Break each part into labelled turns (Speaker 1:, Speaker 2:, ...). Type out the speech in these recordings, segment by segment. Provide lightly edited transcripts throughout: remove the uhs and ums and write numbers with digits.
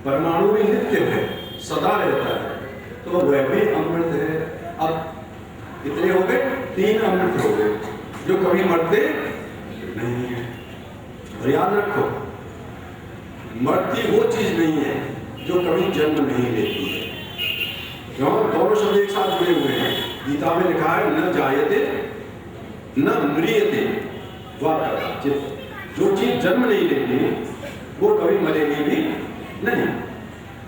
Speaker 1: परमाणु भी नित्य है, सदा रहता है, तो वह भी अमृत है। अब कितने हो गए? 3 अमृत हो गए जो कभी मरते नहीं है। और याद रखो, मरती वो चीज नहीं है जो कभी जन्म नहीं लेती है। क्यों? दोनों शब्द एक साथ जुड़े हुए हैं। गीता में लिखा है न जायते न म्रियते वा कदाचित्। जो चीज जन्म नहीं लेती वो कभी मरेगी भी नहीं।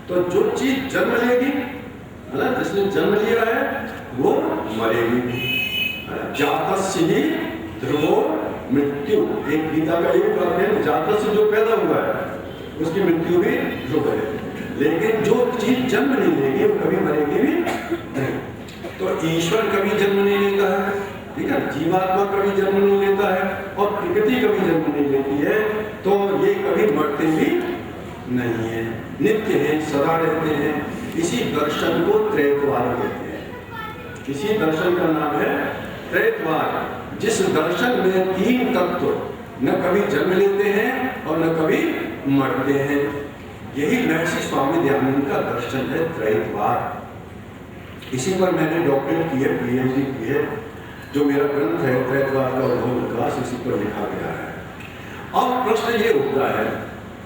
Speaker 1: तो जो चीज जन्म लेगी, मतलब जिसने जन्म लिया है वो मरेगी भी। जातस्य ही ध्रुवो मृत्यु, एक गीता का एक वाक्य है, जातस्य जो पैदा हुआ है उसकी मृत्यु भी ध्रुव है। लेकिन जो चीज जन्म नहीं लेगी वो कभी मरेगी भी नहीं। तो ईश्वर कभी जन्म नहीं लेता है, ठीक है, जीवात्मा कभी जन्म नहीं लेता है और प्रकृति कभी जन्म नहीं लेती है, तो ये कभी मरते भी नहीं है, नित्य है, सदा रहते हैं। इसी दर्शन को त्रैतवाद कहते हैं। इसी दर्शन का नाम है त्रैतवाद, जिस दर्शन में 3 तत्व न कभी जन्म लेते हैं और न कभी मरते हैं। यही महर्षि स्वामी दयानंद का दर्शन है, त्रैतवाद। इसी पर मैंने डॉक्टरेट की है, PhD की है। जो मेरा ग्रंथ है त्रैतवाद का उद्भव विकास, इसी पर लिखा गया है। अब प्रश्न ये उठता है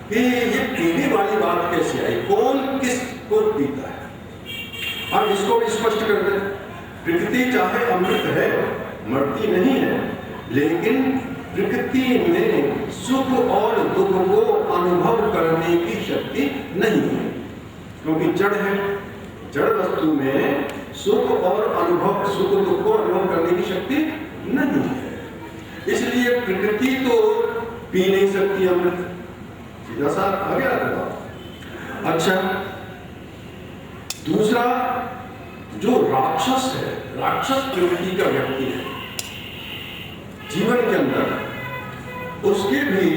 Speaker 1: कि ये पीने वाली बात कैसे आई, कौन किसको पीता है? हम इसको भी स्पष्ट कर दें। प्रकृति चाहे अमृत है, मरती नहीं है, लेकिन प्रकृति में सुख और दुख को अनुभव करने की शक्ति नहीं है, क्योंकि जड़ है। जड़ वस्तु में सुख और अनुभव, सुख दुख को अनुभव करने की शक्ति नहीं है। इसलिए प्रकृति तो पी नहीं सकती अमृत। सीधा सा आ गया था। अच्छा, दूसरा, जो राक्षस है, राक्षस प्रवृत्ति का व्यक्ति है जीवन के अंदर, उसके भी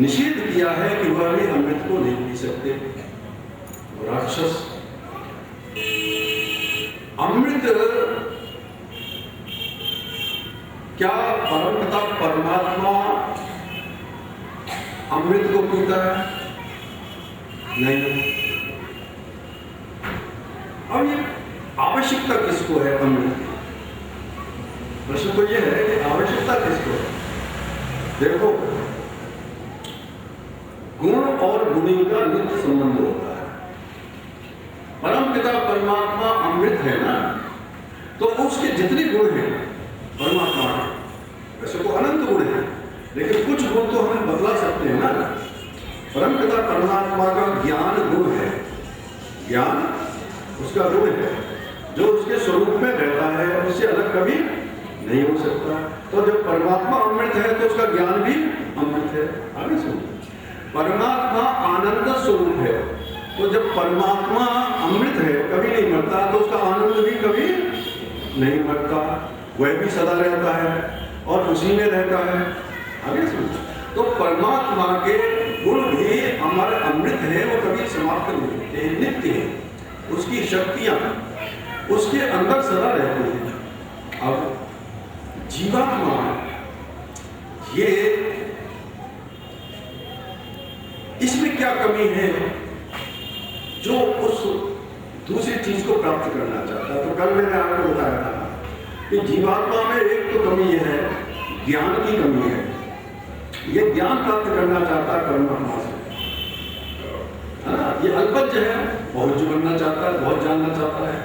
Speaker 1: निषेध किया है कि वह भी अमृत को नहीं पी सकते। राक्षस अमृत क्या परमपिता परमात्मा अमृत को पीता है? नहीं। अब ये आवश्यकता किसको है अमृत की? प्रश्न तो ये है कि आवश्यकता किसको है? देखो, गुण और गुणी का नित्य संबंध होता है। परमपिता परमात्मा अमृत है ना, तो उसके जितने गुण हैं परमात्मा के, वैसे तो अनंत गुण हैं, लेकिन कुछ गुण तो हमें बदला सकते हैं ना। परमपिता परमात्मा का ज्ञान गुण है, ज्ञान उसका गुण है जो उसके स्वरूप में रहता है, उससे अलग कभी नहीं हो सकता। तो जब परमात्मा अमृत है तो उसका ज्ञान भी अमृत है। आगे सुनिए, परमात्मा आनंद स्वरूप है, तो जब परमात्मा अमृत है, कभी नहीं मरता, तो उसका आनंद भी कभी नहीं मरता, वह भी सदा रहता है और उसी में रहता है। आगे सुनिए, तो परमात्मा के गुण भी हमारे अमृत है, वो कभी समाप्त नहीं होते, नित्य है। उसकी शक्तियां उसके अंदर सदा रहती हैं। अब जीवात्मा, ये इसमें क्या कमी है जो उस दूसरी चीज को प्राप्त करना चाहता है? तो कल मैंने आपको बताया था कि जीवात्मा में एक तो कमी यह है, ज्ञान की कमी है। ये ज्ञान प्राप्त करना चाहता है परमात्मा से, है ना? ये अल्पज्ञ है, बहुज्ञ बनना चाहता है, बहुत जानना चाहता है।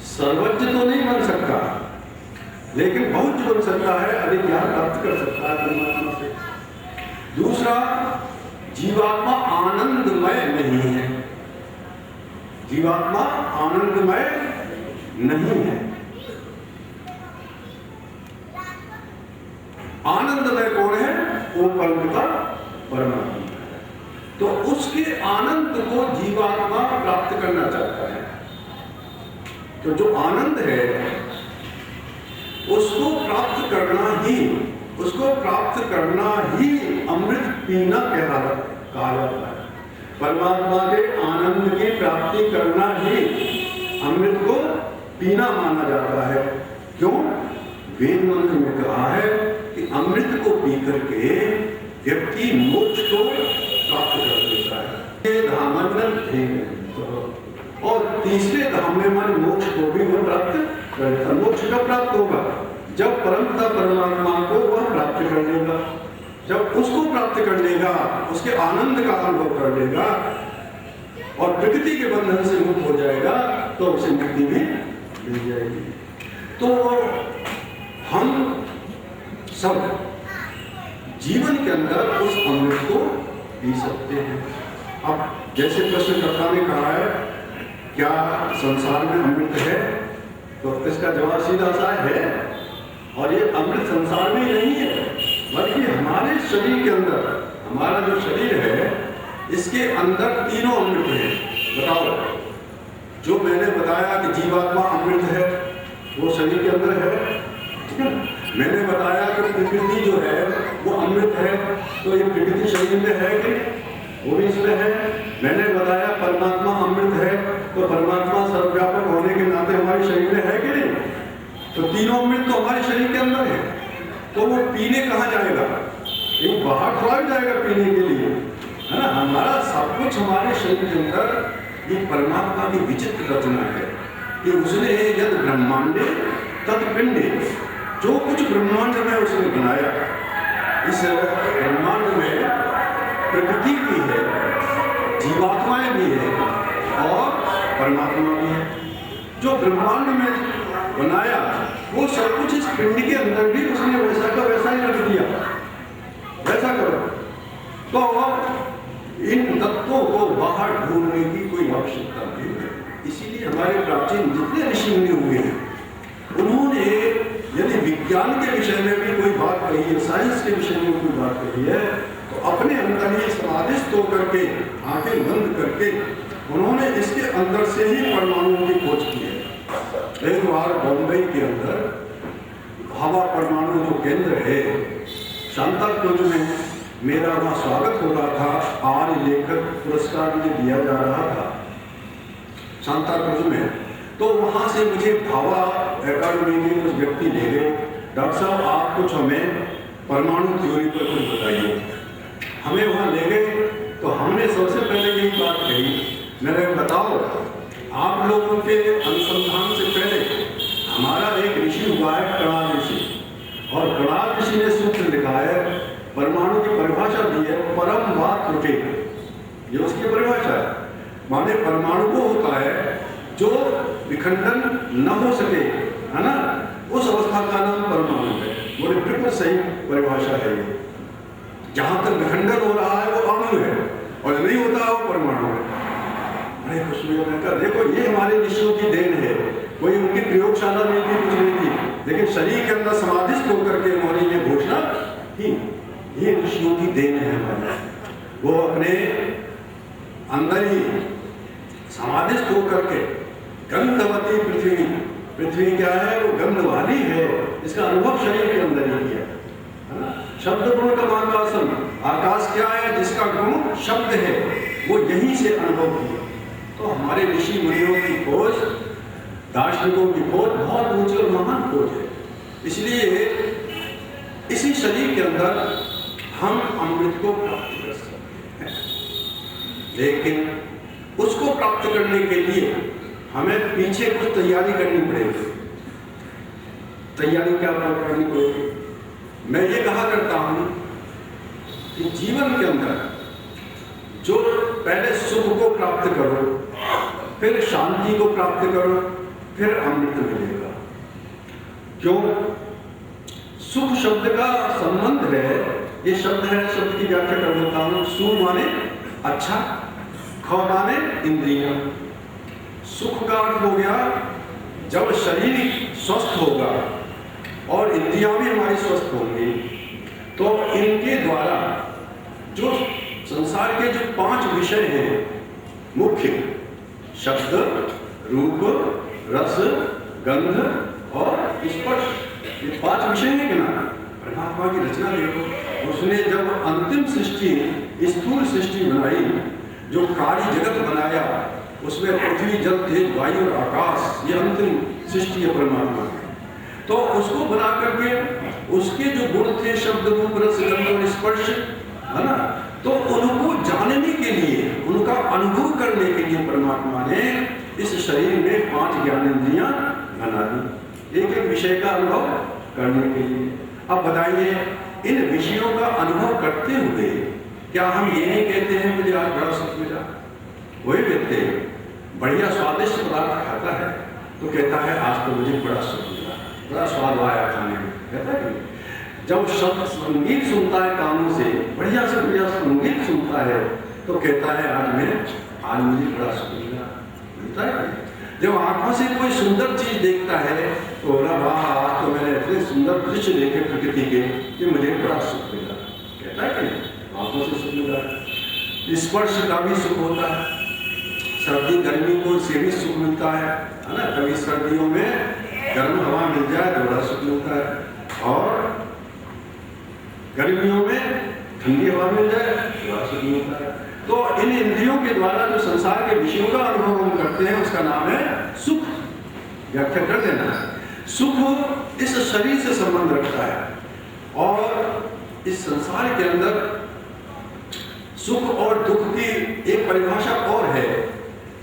Speaker 1: सर्वज्ञ तो नहीं बन सकता, लेकिन बहुज्ञ बन सकता है, अधिक ज्ञान प्राप्त कर सकता है परमात्मा से। दूसरा, जीवात्मा आनंदमय नहीं है। जीवात्मा आनंदमय नहीं है। आनंदमय कौन है? वो परमपिता परमात्मा है। तो उसके आनंद को जीवात्मा प्राप्त करना चाहता है। तो जो आनंद है उसको प्राप्त करना ही अमृत पीना कहा जाता है। परमात्मा के आनंद की प्राप्ति करना ही अमृत को पीना माना जाता है। क्यों? वेद मंत्र में कहा है कि अमृत को पी करके व्यक्ति मोक्ष को प्राप्त कर लेता है। बंधन नहीं है। और तीसरे धाम में माने मोक्ष को भी वह प्राप्त करेगा। मोक्ष कब प्राप्त होगा? जब परमपिता परमात्मा को वह प्राप्त कर लेगा, जब उसको प्राप्त कर लेगा, उसके आनंद का अनुभव कर लेगा और प्रकृति के बंधन से मुक्त हो जाएगा, तो उसे मुक्ति भी मिल जाएगी। तो हम सब जीवन के अंदर उस अमृत को पी सकते हैं। अब जैसे प्रश्नकर्ता ने कहा है क्या संसार में अमृत है, तो इसका जवाब सीधा सा है। और ये अमृत संसार में ही नहीं है, बल्कि हमारे शरीर के अंदर, हमारा जो शरीर है इसके अंदर तीनों अमृत हैं। बताओ, जो मैंने बताया कि जीवात्मा अमृत है वो शरीर के अंदर है। मैंने बताया कि प्रकृति जो है वो अमृत है, तो ये प्रकृति शरीर में है कि वो भी इसमें है। मैंने बताया परमात्मा अमृत है, तो परमात्मा सर्वव्यापक होने के नाते हमारे शरीर में है कि नहीं? तो तीनों अमृत तो हमारे शरीर के अंदर है। तो वो पीने कहाँ जाएगा? एक बाहर थोड़ा जाएगा पीने के लिए, है ना। हमारा सब कुछ हमारे शरीर के अंदर ये परमात्मा की विचित्र रचना है कि उसने यद ब्रह्मांडे तद पिंडे, जो कुछ ब्रह्मांड में उसने बनाया, इस ब्रह्मांड में प्रकृति भी है, जीवात्माएं भी है और परमात्मा भी है। जो ब्रह्मांड में बनाया वो सब कुछ इस पिंड के अंदर भी उसने वैसा का वैसा ही रख दिया। वैसा करो तो इन तत्वों को बाहर ढूंढने की कोई आवश्यकता नहीं है। इसीलिए हमारे प्राचीन जितने ऋषि मुनि हुए हैं, उन्होंने यदि विज्ञान के विषय में भी कोई बात कही है, साइंस के विषय में कोई बात कही है, तो अपने अंदर ही समाधिस्थ होकर के, आंखें बंद करके उन्होंने इसके अंदर से ही परमाणुओं की खोज की है। एक बार बॉम्बे के अंदर भाभा परमाणु जो केंद्र है, सांताक्रूज में मेरा वहाँ स्वागत हो रहा था। आर्य लेखक पुरस्कार मुझे दिया जा रहा था सांताक्रूज में। तो वहाँ से मुझे भाभा एकेडमी में कुछ व्यक्ति ले गए, डॉक्टर साहब आप कुछ हमें परमाणु थ्योरी पर कुछ बताइए। हमें वहाँ ले गए तो हमने सबसे पहले यही बात कही, मैंने बताओ आप लोगों के अनुसंधान से पहले हमारा एक ऋषि हुआ है कणाद ऋषि, और कणाद ऋषि ने सूत्र लिखा है, परमाणु की परिभाषा दी है परम वा त्रुटि, ये उसकी परिभाषा है। माने परमाणु को होता है जो विखंडन न हो सके, है ना, उस अवस्था का नाम परमाणु है। बोले बिल्कुल सही परिभाषा है ये। जहां तक विखंडन हो रहा है वो अणु है और नहीं होता है वो परमाणु है। अरे कुछ देखो ये हमारे ऋषियों की देन है, कोई उनकी प्रयोगशाला नहीं थी, कुछ नहीं थी, लेकिन शरीर के अंदर समाधिस्थ होकर के उन्होंने ये घोषणा की। ये ऋषियों की देन है हमारे। वो अपने अंदर ही समाधिस्थ होकर के गंधवती पृथ्वी, पृथ्वी क्या है वो गंध वाली है, इसका अनुभव शरीर के अंदर ही किया, है ना। शब्द गुण का आकाशन, आकाश क्या है जिसका गुण शब्द है, वो यहीं से अनुभव किया। तो हमारे ऋषि मुनियों की खोज, दार्शनिकों की खोज बहुत ऊंची और महान खोज है। इसलिए इसी शरीर के अंदर हम अमृत को प्राप्त कर सकते हैं, लेकिन उसको प्राप्त करने के लिए हमें पीछे कुछ तैयारी करनी पड़ेगी। तैयारी क्या करनी पड़ेगी? मैं ये कहा करता हूं कि जीवन के अंदर जो पहले सुख को प्राप्त करो, फिर शांति को प्राप्त करो, फिर अमृत मिलेगा। क्यों? सुख शब्द का संबंध है, ये शब्द है, शब्द की व्याख्या कर देता हूं। सु माने अच्छा, ख माने इंद्रियां। सुख का अर्थ हो गया जब शरीर स्वस्थ होगा और इंद्रियां भी हमारी स्वस्थ होंगी, तो इनके द्वारा जो संसार के जो 5 विषय हैं मुख्य, शब्द, रूप, रस, गंध और स्पर्श, ये 5 विषय हैं कि ना। परमात्मा की रचना देखो, उसने जब अंतिम सृष्टि, स्थूल सृष्टि बनाई, जो कार्य जगत बनाया, उसमें पृथ्वी, जल, तेज, वायु और आकाश, ये अंतिम सृष्टि है परमात्मा की। तो उसको बना करके उसके जो गुण थे, शब्द, रूप, रस, गंध और स्पर्श, है ना, तो उनको जानने के लिए, उनका अनुभव लिए परमात्मा ने इस शरीर में 5 ज्ञानेंद्रियां बना दी, एक एक विषय का अनुभव करने के लिए। अब बताइए, इन विषयों का अनुभव करते हुए क्या हम ये नहीं कहते हैं मुझे आज बड़ा सुख मिला? वही व्यक्ति बढ़िया स्वादिष्ट पदार्थ खाता है तो कहता है आज तो मुझे बड़ा सुख मिला, बड़ा स्वाद आया खाने में, कहता है कि जब शब्द संगीत सुनता है कानों से, बढ़िया से बढ़िया संगीत सुनता है तो कहता है आज मुझे बड़ा सुख मिलता है। जब आंखों से कोई सुंदर चीज देखता है तो बोला वाह आज तो मैंने इतने सुंदर दृश्य देखे प्रकृति के कि मुझे बड़ा सुख मिला, कहता है कि आंखों से सुख मिला। स्पर्श का भी सुख होता है, सर्दी गर्मी को से भी सुख मिलता है ना। कभी सर्दियों में गर्म हवा मिल जाए तो बड़ा सुख मिलता है, और गर्मियों में ठंडी हवा मिल जाए तो बड़ा सुख मिलता है। तो इन इंद्रियों के द्वारा जो संसार के विषयों का अनुभव हम करते हैं उसका नाम है सुख। व्याख्या कर देना है। सुख इस शरीर से संबंध रखता है, और इस संसार के अंदर सुख और दुख की एक परिभाषा और है।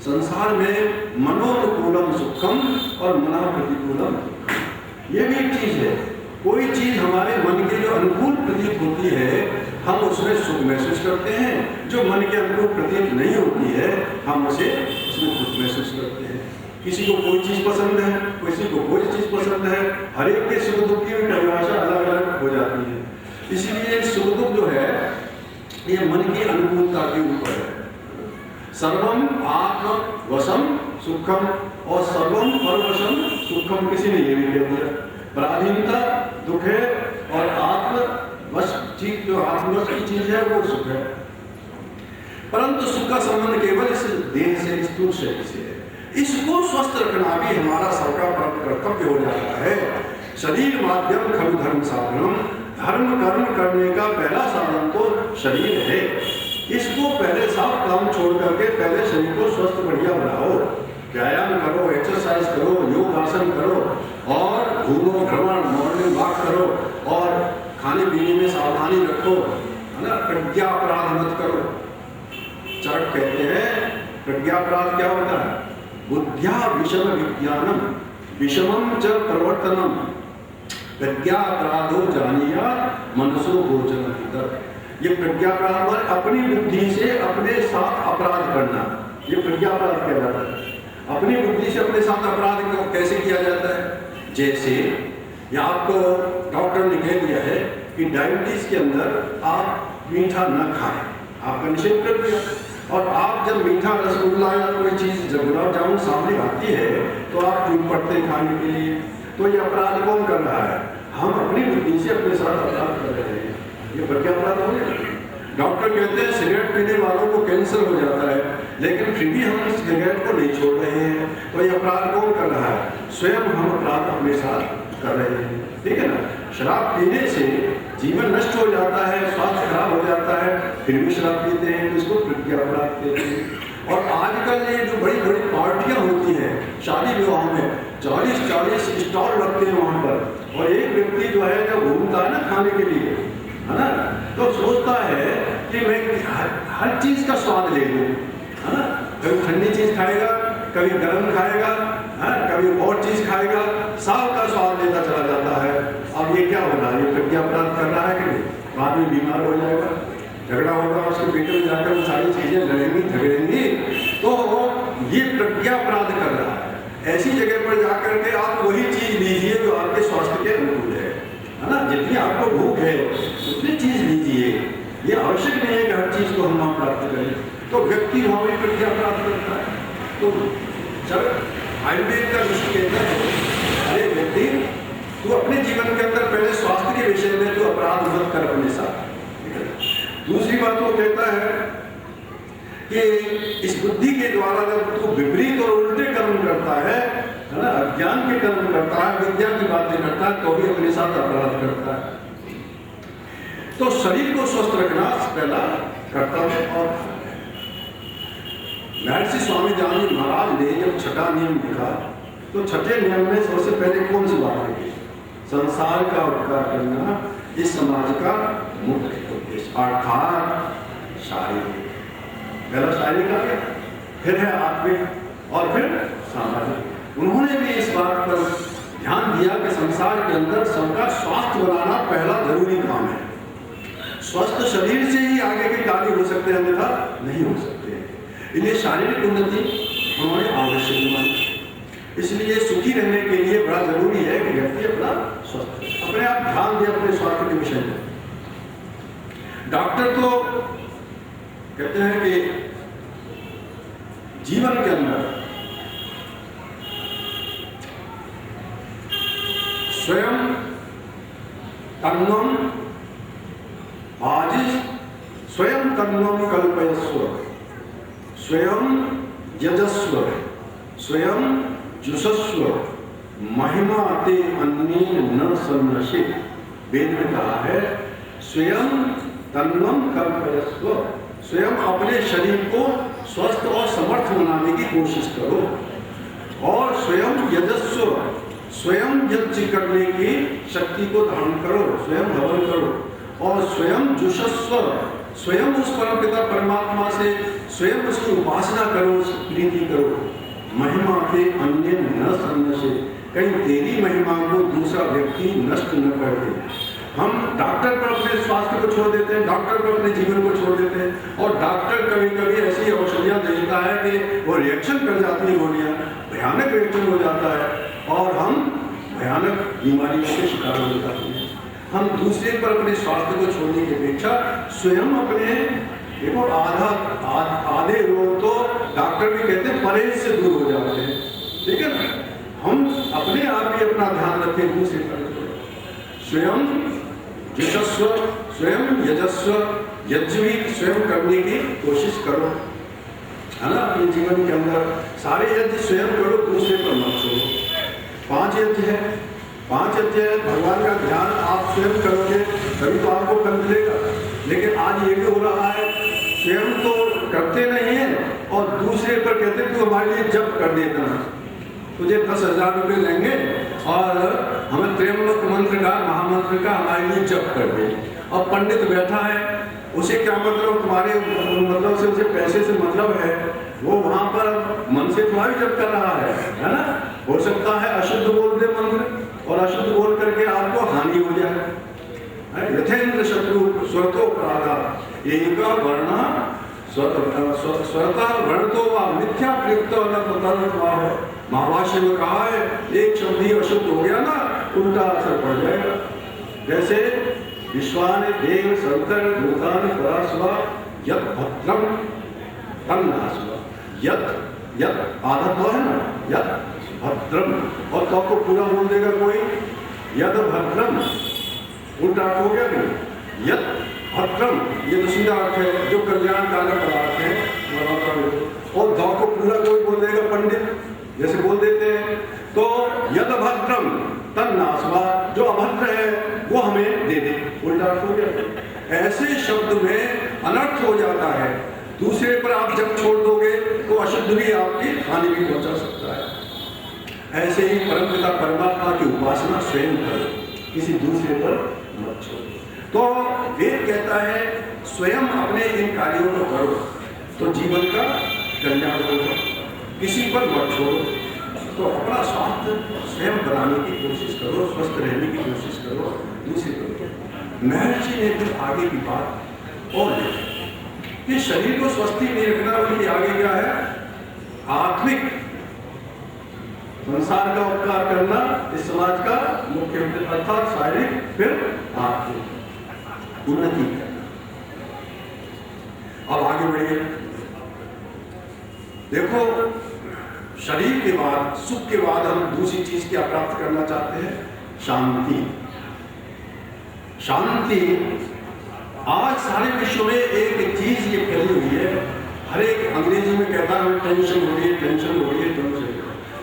Speaker 1: संसार में मनोनुकूलम सुखम और मना प्रतिकूलम दुखम, ये भी एक चीज है। कोई चीज हमारे मन के जो अनुकूल प्रतीत होती है हम उसमें सुख महसूस करते हैं, जो मन के अनुकूल प्रतीत नहीं होती है हम उसमें दुख महसूस करते हैं। किसी को कोई चीज पसंद है, किसी को कोई चीज पसंद है, हर एक के सुख दुख की परिभाषा अलग अलग हो जाती है। इसीलिए सुख दुख जो है ये मन की अनुकूलता के ऊपर है। सर्वम आत्म वशम सुखम और सर्वम परवशम सुखम, किसी ने ये भी कह दिया। पराधीनता दुख है और आत्मवश चीज जो आत्मवश की चीज है वो सुख है। परंतु सुख का संबंध केवल इस देह से, इस स्थूल शरीर से है। इसको स्वस्थ रखना भी हमारा सबका कर्तव्य हो जाता है। शरीर माध्यम खलु धर्म साधनम, धर्म कर्म करने का पहला साधन तो शरीर है। इसको पहले सब काम छोड़ करके पहले शरीर को स्वस्थ बढ़िया बनाओ, व्यायाम करो, एक्सरसाइज करो, योग आसन करो, और घूमो भ्रमण मॉर्निंग वॉक करो, और खाने पीने में सावधानी रखो, है ना। प्रज्ञापराध मत करो। चरक कहते हैं प्रज्ञापराध क्या होता है? बुद्ध्या विषम विज्ञानम विषमम च प्रवर्तनम प्रज्ञापराधो जानियात मनसो गोचरम। ये प्रज्ञापराध अपनी बुद्धि से अपने साथ अपराध करना, ये प्रज्ञापराध कहलाता है। अपनी बुद्धि से अपने साथ अपराध को कैसे किया जाता है? जैसे या आपको डॉक्टर ने कह दिया है कि डायबिटीज के अंदर आप मीठा न खाएं, आपका निषेध कर दिया, और आप जब मीठा रसगुल्ला या कोई चीज जब गुलाब जामुन सामने आती है तो आप चूक पड़ते हैं खाने के लिए। तो ये अपराध कौन कर रहा है? हम अपनी बुद्धि से अपने साथ अपराध कर रहे हैं, ये प्रज्ञापराध हो गया। डॉक्टर कहते हैं सिगरेट पीने वालों को कैंसर हो जाता है, लेकिन फिर भी हम सिगरेट को नहीं छोड़ रहे हैं, तो ये अपराध कौन कर रहा है? स्वयं हम अपराध अपने साथ कर रहे हैं, ठीक है ना। शराब पीने से जीवन नष्ट हो जाता है, स्वास्थ्य खराब हो जाता है, फिर भी शराब पीते हैं, तो इसको प्रज्ञापराध कहते हैं। और आजकल ये जो बड़ी बड़ी पार्टियां होती हैं शादी विवाह में, 40-40 स्टॉल रखते हैं वहाँ पर, और एक व्यक्ति जो है जब घूमता है ना खाने के लिए, है ना, तो सोचता है कि मैं हर चीज का स्वाद ले लूँ, है ना। कभी ठंडी चीज खाएगा, कभी गर्म खाएगा, है, कभी और चीज खाएगा, सब का स्वाद लेता चला जाता है। अब ये क्या हो रहा है? ये प्रज्ञापराध कर रहा है कि नहीं? बाद में बीमार हो जाएगा, झगड़ा होगा, उसके पेट में जाकर वो सारी चीजें लड़ेंगी झगड़ेंगी, तो ये प्रज्ञापराध कर रहा है। ऐसी जगह पर जाकर के आप वही चीज लीजिए जो आपके स्वास्थ्य के अनुकूल है ना। जितनी आपको भूख है उतनी चीज लीजिए, ये आवश्यक नहीं है कि हर चीज को हम प्राप्त करें। तो व्यक्ति वहां भी प्रज्ञापराध करता है। तो जब आयुर्वेद का विषय कहता है अरे व्यक्ति तू अपने जीवन के अंदर पहले स्वास्थ्य के विषय में तो अपराध मत कर अपने साथ। दूसरी बात वो कहता है कि इस बुद्धि के द्वारा जब तू विपरीत और उल्टे कर्म करता है ना, अज्ञान के कर्म करता है, विज्ञान की बातें करता है, तो भी अपने साथ अपराध करता है। तो शरीर को स्वस्थ रखना पहला कर्तव्य। और महर्षि स्वामी जानकी महाराज ने जब छठा नियम लिखा तो छठे नियम में सबसे पहले कौन सी बात लिखी? संसार का उपकार करना इस समाज का मुख्य उद्देश्य, अर्थात शारीरिक। पहला शारीरिक आ गया, फिर है आत्मिक और फिर सामाजिक। उन्होंने भी इस बात पर ध्यान दिया कि संसार के अंदर सबका स्वास्थ्य बनाना पहला जरूरी काम है। स्वस्थ शरीर से ही आगे के कार्य हो सकते हैं, अन्यथा नहीं हो सकते। इसलिए शारीरिक उन्नति उन्होंने आवश्यक मानी। इसलिए सुखी रहने के लिए बड़ा जरूरी है कि व्यक्ति अपना स्वस्थ अपने आप ध्यान दे अपने स्वास्थ्य के विषय में। डॉक्टर तो कहते हैं कि जीवन के अंदर स्वयं तन्नम आजिज स्वयं तन्नम कल्पयस्व स्वयं यजस्व स्वयं जुषस्व महिमा ते अन्य न सन्नशित। वेद में कहा है स्वयं तन्नम कल्पयस्व, स्वयं अपने शरीर को स्वस्थ और समर्थ बनाने की कोशिश करो, और स्वयं यजस्व, स्वयं यज्ञ करने की शक्ति को धारण करो, स्वयं हवन करो, और स्वयं जुषस्व, स्वयं उस परमपिता परमात्मा से स्वयं उसकी उपासना करो, प्रीति करो। महिमा के अन्य न सन्नशे, कहीं तेरी महिमा को दूसरा व्यक्ति नष्ट न कर दे। हम डॉक्टर पर अपने स्वास्थ्य को छोड़ देते हैं, डॉक्टर पर अपने जीवन को छोड़ देते हैं, और डॉक्टर कभी कभी ऐसी औषधियाँ देता है कि वो रिएक्शन कर जाती है, गोलियाँ भयानक रिएक्शन हो जाता है और हम भयानक बीमारियों के शिकार हो जाते हैं। हम दूसरे पर अपने स्वास्थ्य को छोड़ने की अपेक्षा स्वयं अपने, देखो आधे लोग तो डॉक्टर भी कहते हैं परहेज से दूर हो जाते हैं, ठीक है ना। हम अपने आप भी अपना ध्यान रखें, दूसरे पर स्वयं यशस्व, स्वयं यजस्व, यज्ञ भी स्वयं करने की कोशिश करो, है ना। अपने जीवन के अंदर सारे यज्ञ स्वयं करो, दूसरे पर मत छोड़ो। 5 यज्ञ है, 5 यज्ञ है, भगवान का ध्यान आप स्वयं करोगे तभी तो आपको फल मिलेगा। लेकिन आज ये भी हो रहा है, स्वयं तो करते नहीं है और दूसरे पर कहते हैं तू हमारे लिए जप कर देता, तुझे 10,000 रुपये लेंगे और हमें त्र्यंबक मंत्र का, महामंत्र का हमारे लिए जप कर दे। और पंडित बैठा है, उसे क्या मतलब, तुम्हारे मतलब से उसे पैसे से मतलब है, वो वहाँ पर मन से तुम्हारी जप कर रहा है ना। हो सकता है अशुद्ध बोल दे मंत्र, और अशुद्ध बोल करके आपको हानि हो जाए। यथेन्द्र शत्रु स्वरतो प्रागा एक वर्णा स्वरता वर्णतो वा मिथ्या प्रयुक्त महाभाष्य में कहा है, एक शब्द ही अशुद्ध हो गया ना, उल्टा असर पड़ जाएगा। जैसे विश्वान देव संतर भूतान परास्वा यद भद्रम तन्नास्वा, यद आधा तो है ना, यद भद्रम, और तो आपको पूरा बोल देगा कोई, यद भद्रम उल्टा हो गया नहीं, यद भद्रम ये तो सीधा अर्थ है, जो कल्याणकारी पदार्थ है। और दौ को पूरा कोई बोल देगा पंडित, जैसे बोल देते हैं, तो यद भद्रम तन्नास्वा, जो अभद्र है वो हमें दे दे, उल्टा हो गया। ऐसे शब्द में अनर्थ हो जाता है, दूसरे पर आप जब छोड़ दोगे तो अशुद्ध भी आपकी हानि भी पहुंचा सकता है। ऐसे ही परमपिता परमात्मा की उपासना स्वयं करो, किसी दूसरे पर मत छोड़ो। तो वेद कहता है स्वयं अपने इन कार्यों को करो तो जीवन का कल्याण होगा, किसी पर मत छोड़ो। तो अपना स्वास्थ्य स्वयं बनाने की कोशिश करो, स्वस्थ रहने की कोशिश करो, दूसरे को। महर्षि ने फिर आगे की बात और कि शरीर को स्वस्थ ही नहीं रखना, बल्कि आगे क्या है, आत्मिक संसार का उपकार करना इस समाज का मुख्य, अर्थात शारीरिक फिर आत्मिक उन्नति करना। अब आगे बढ़िए, देखो शरीर के बाद, सुख के बाद हम दूसरी चीज क्या प्राप्त करना चाहते हैं, शांति। शांति आज सारे विश्व में एक चीज ये फैली हुई है, हर एक अंग्रेजी में कहता है टेंशन हो रही है, टेंशन हो रही है, टेंशन,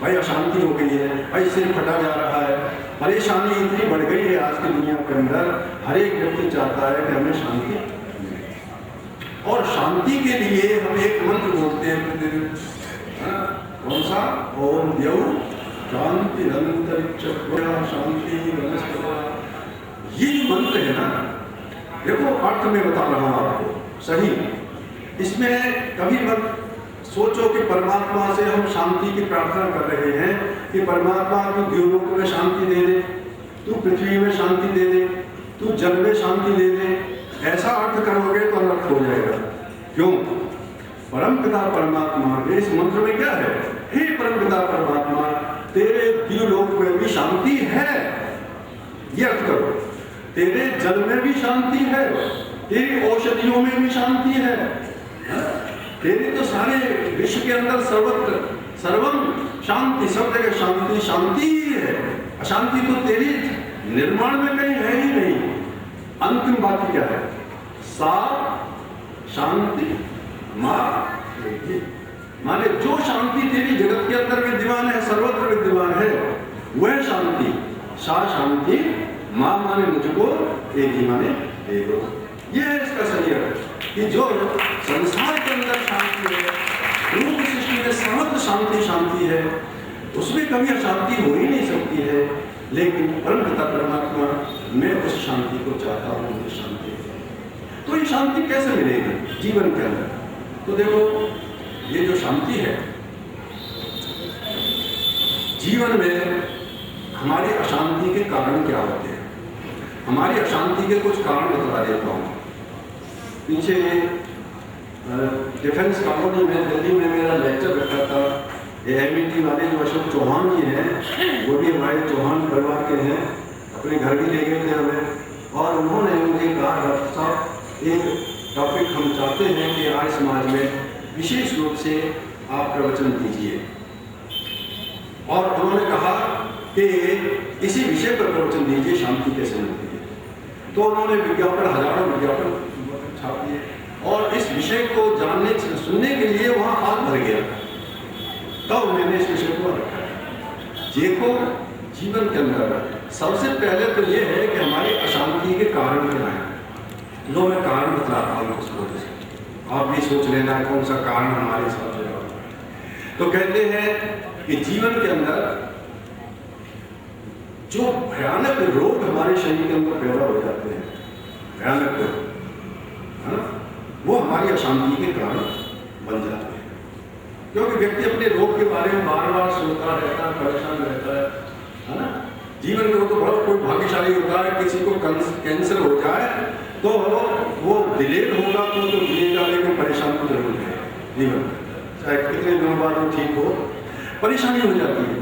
Speaker 1: भाई अशांति हो गई है, भाई सिर फटा जा रहा है, परेशानी इतनी बढ़ गई है आज की दुनिया के अंदर, हर एक व्यक्ति चाहता है कि हमें शांति मिले। और शांति के लिए हम एक मंत्र बोलते हैं प्रतिदिन, कौन सा, ओम द्यौ शांति अंतरिक्ष शांति वनस्पति। ये जो मंत्र है ना, देखो अर्थ में बता रहा हूं आपको सही, इसमें कभी मत सोचो कि परमात्मा से हम शांति की प्रार्थना कर रहे हैं कि परमात्मा तू द्योलोक में शांति दे दे, तू पृथ्वी में शांति दे दे, तू जल में शांति दे दे। ऐसा अर्थ करोगे तो अनर्थ हो जाएगा। क्यों? परमपिता परमात्मा के इस मंत्र में क्या है? हे परमपिता परमात्मा, तेरे द्योलोक में भी शांति है, ये अर्थ करो। तेरे जल में भी शांति है, तेरी औषधियों में भी शांति है, तेरे तो सारे विश्व के अंदर सर्वत्र सर्वम शांति, सब जगह शांति शांति ही है। अशांति तो तेरी निर्माण में कहीं है ही नहीं। अंतिम बात क्या है? सा शांति माने जो शांति तेरी जगत के अंदर विद्यमान है, सर्वत्र विद्यमान है, वह शांति। सा शांति, मां माने मुझको, एक ही माने एक। ये है इसका सही अर्थ कि जो संसार के अंदर शांति है, रूप सृष्टि में सर्वत्र शांति शांति है, उसमें कभी अशांति हो ही नहीं सकती है। लेकिन परमपिता परमात्मा, मैं उस शांति को चाहता हूँ, मुझे शांति। तो ये शांति कैसे मिलेगी जीवन के अंदर? तो देखो, ये जो शांति है जीवन में, हमारी अशांति के कारण क्या होते हैं? हमारी अशांति के कुछ कारण बता देता हूँ। पीछे डिफेंस कॉलोनी में दिल्ली में मेरा लेक्चर रखा था। एमईटी वाले जो अशोक चौहान जी हैं, वो भी हमारे चौहान परिवार के हैं, अपने घर भी ले गए थे हमें, और उन्होंने मुझे कहा, डॉक्टर साहब एक टॉपिक हम चाहते हैं कि आज समाज में विशेष रूप से आप प्रवचन दीजिए। और उन्होंने कहा कि इसी विषय पर प्रवचन दीजिए, शांति कैसे मिलती है। तो उन्होंने विज्ञापन, हजारों विज्ञापन छाप दिए, और इस विषय को जानने सुनने के लिए वहाँ हाथ भर गया। तब मैंने इस विषय को रखा। देखो, जीवन के अंदर सबसे पहले तो ये है कि हमारी अशांति के कारण क्या है। लो, मैं कारण बताता हूँ उसको, आप भी सोच लेना है कौन सा कारण हमारे साथ जुड़ा हुआ है। तो कहते हैं कि जीवन के अंदर जो भयानक रोग हमारे शरीर के अंदर पैदा हो जाते हैं, भयानक रोग, वो हमारी अशांति के कारण बन जाते हैं। क्योंकि व्यक्ति अपने रोग के बारे में बार बार सोचता रहता है, परेशान रहता है ना। जीवन में तो बहुत कोई भाग्यशाली होता है, किसी को कैंसर हो जाए तो वो डिलेड होगा तो जिएगा, लेकिन परेशान तो जरूर है जीवन में, चाहे कितने दिनों बाद वो ठीक हो, परेशानी हो जाती है।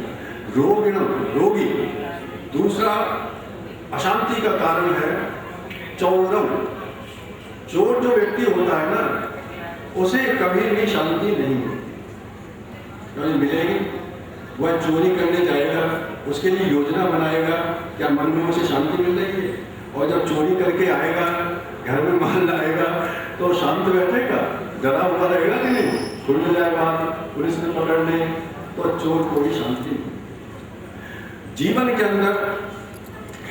Speaker 1: रोगी। दूसरा अशांति का कारण है चौरम। चोर जो व्यक्ति होता है ना, उसे कभी भी शांति नहीं कभी मिलेगी। वह चोरी करने जाएगा, उसके लिए योजना बनाएगा, क्या मन में उसे शांति मिल रही है? और जब चोरी करके आएगा, घर में माल लाएगा, तो शांत बैठेगा, डरा हुआ रहेगा कि नहीं? खुल जाएगा, पुलिस ने पकड़ ले, तो चोर को भी शांति नहीं। जीवन के अंदर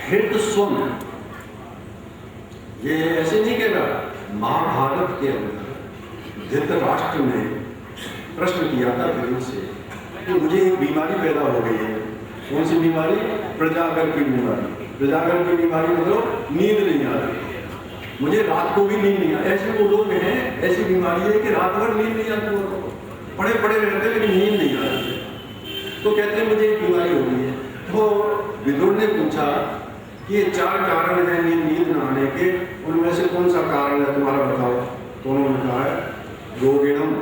Speaker 1: हित स्वम, ये ऐसे नहीं कहेगा। महाभारत के अंदर धृतराष्ट्र ने प्रश्न किया था गुरु से कि मुझे एक बीमारी पैदा हो गई है। कौन सी बीमारी? प्रजागर की बीमारी। प्रजागर की बीमारी मतलब नींद नहीं आ रही, मुझे रात को भी नींद नहीं आ। ऐसे वो लोग हैं, ऐसी बीमारी है कि रात भर नींद नहीं आती, वो पड़े पड़े रहते लेकिन नींद नहीं आ रही। तो कहते हैं मुझे एक बीमारी हो गई है। तो विदुर ने पूछा कि ये 4 कारण हैं नींद न आने के, उनमें से कौन सा कारण है तुम्हारा, बताओ। तो उन्होंने कहा है रोगिणम,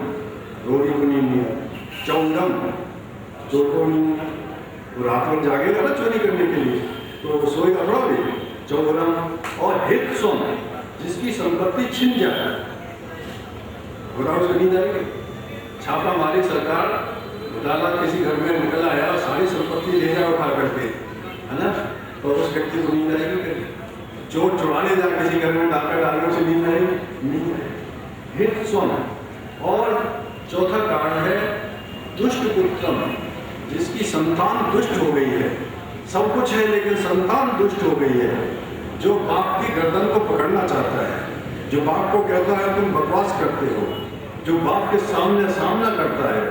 Speaker 1: रोगी को नींद नहीं आती। चौंडम, चोर को नींद, वो रात भर जागेगा ना चोरी करने के लिए, तो वो सोएगा थोड़ा भी। चौरम और हित सोम, जिसकी संपत्ति छिन जाए, बताओ उसको नींद आएगी। छापा मारी सरकार, घोटाला किसी घर में निकल आया, सारी संपत्ति ले जाए उठा करके, है ना, तो उस व्यक्ति को नींद आएगी। चोर चुराने जाए किसी घर में, डाका डालने से नींद आएगी, नहीं आएगी। हित सोम। और चौथा कारण है दुष्ट पुत्रम, जिसकी संतान दुष्ट हो गई है। सब कुछ है लेकिन संतान दुष्ट हो गई है, जो बाप की गर्दन को पकड़ना चाहता है, जो बाप को कहता है तुम बकवास करते हो, जो बाप के सामने सामना करता है,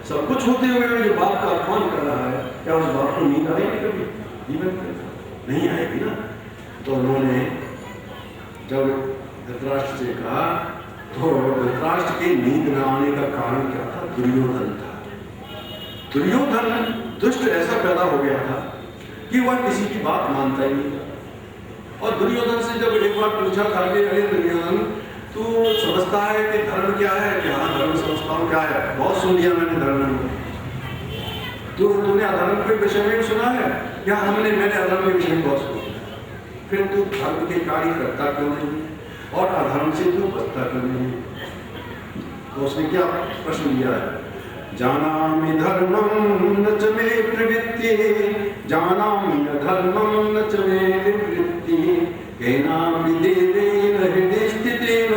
Speaker 1: सब कुछ होते हुए जो बाप का अपमान कर रहा है। क्या उस बाप को नींद आएगी कभी? जीवन नहीं आएगी ना। तो उन्होंने जब धृतराष्ट्र से कहा, तो धृतराष्ट्र की नींद न आने का कारण क्या था? दुर्योधन था। दुर्योधन दुष्ट ऐसा पैदा हो गया था कि वह किसी की बात मानता ही नहीं था। और दुर्योधन से जब एक बार पूछा था कि अरे दुर्योधन, तू समझता है कि धर्म क्या है? कि हाँ, धर्म समझता हूँ। क्या है? बहुत सुन लिया मैंने धर्म में। तो तूने अधर्म के विषय में सुना है? क्या मैंने अधर्म के विषय में बहुत सुना। फिर तू धर्म के कार्य करता क्यों नहीं और अधर्म से तू बचता क्यों नहीं? तो उसने क्या प्रश्न दिया है? जानामि धर्मं न च मे प्रवृत्ति, जानामि अधर्मं न च मे निवृत्ति, केनापि देवेन हृदि स्थितेन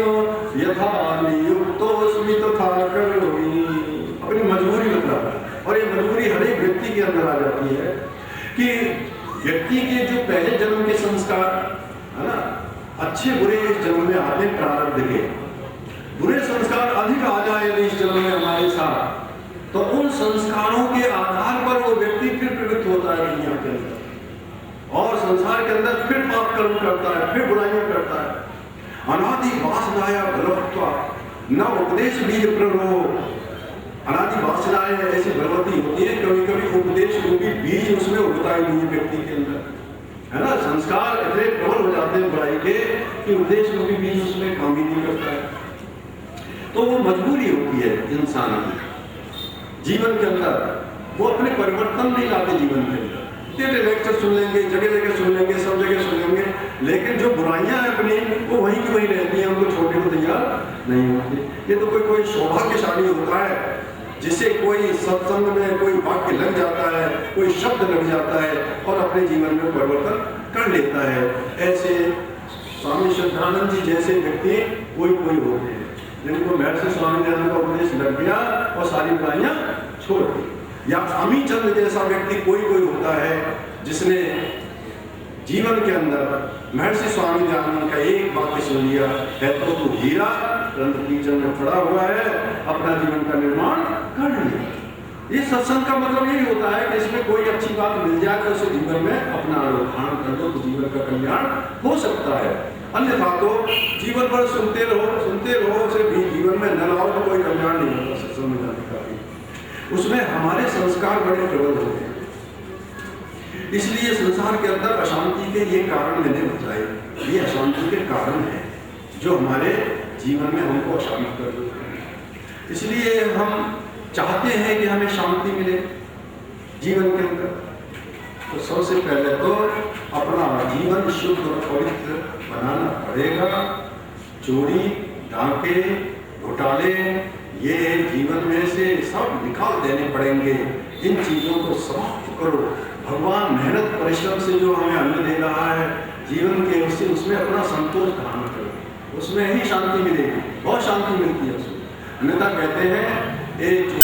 Speaker 1: यथा नियुक्तोऽस्मि तथा करोमि। अपनी मजबूरी बता, और ये मजबूरी हर एक व्यक्ति के अंदर आ जाती है कि व्यक्ति के जो पहले जन्म के संस्कार है ना, अच्छे बुरे इस जन्म में आते प्रारब्ध के, बुरे संस्कार अधिक आ जाए यदि इस जन्म में हमारे साथ, तो उन संस्कारों के आधार पर वो व्यक्ति फिर प्रवृत्त होता है दुनिया के अंदर और संसार के अंदर फिर पाप कर्म करता है, फिर बुराइयां करता है। अनादि वासनाया बलवत्वा न उपदेश बीज प्ररोह। अनादि वासनाएं ऐसी बलवती होती है, कभी कभी उपदेश रूपी बीज उसमें उगता ही नहीं व्यक्ति के अंदर, है ना। संस्कार इतने प्रबल हो जाते हैं बुराई के कि उपदेश रूपी बीज उसमें काम ही नहीं करता है। तो वो मजबूरी होती है इंसान की जीवन के अंदर, वो अपने परिवर्तन नहीं लाते जीवन के अंदर। तेरे लेक्चर सुन लेंगे, जगह जगह सुन लेंगे, सब जगह सुन लेंगे, लेकिन जो बुराइयां हैं अपनी वो वहीं की वहीं रहती हैं, उनको छोड़ने को तैयार नहीं होते। ये तो कोई सौभाग्यशाली होता है जिसे कोई सत्संग में कोई वाक्य लग जाता है, कोई शब्द लग जाता है और अपने जीवन में परिवर्तन कर लेता है। ऐसे स्वामी श्रद्धानंद जी जैसे व्यक्ति कोई होते हैं जिनको महर्षि स्वामी दयानंद का उपदेश लग गया और सारी बुराइयां छोड़ दी। या अमी चंद जैसा व्यक्ति कोई होता है जिसने जीवन के अंदर महर्षि स्वामी दयानंद का एक वाक्य सुन लिया है, तो तू हीरा रंग कीचड़ में पड़ा हुआ है, अपना जीवन का निर्माण कर लिया। ये सत्संग का मतलब यही होता है कि इसमें कोई अच्छी बात मिल जाए तो उसे जीवन में अपना आरोहण कर दो, तो जीवन का कल्याण हो सकता है। अन्यथा तो जीवन भर सुनते रहो, उसे भी जीवन में न लाओ तो कोई कल्याण नहीं होता सत्संग में जाने का भी। उसमें हमारे संस्कार बड़े प्रबल होते हैं। इसलिए संसार के अंदर अशांति के ये कारण मैंने बताए, ये अशांति के कारण है जो हमारे जीवन में हमको अशांत कर देते हैं। इसलिए हम चाहते हैं कि हमें शांति मिले जीवन के अंदर, तो सबसे पहले तो अपना जीवन शुद्ध और पवित्र बनाना पड़ेगा। चोरी, डाके, घोटाले ये जीवन में से सब निकाल देने पड़ेंगे। इन चीजों को समाप्त करो। भगवान मेहनत परिश्रम से जो हमें अन्न दे रहा है जीवन के, उसमें अपना संतोष धारण करो, उसमें ही शांति मिलेगी। बहुत शांति मिलती है उसमें। अन्यथा कहते हैं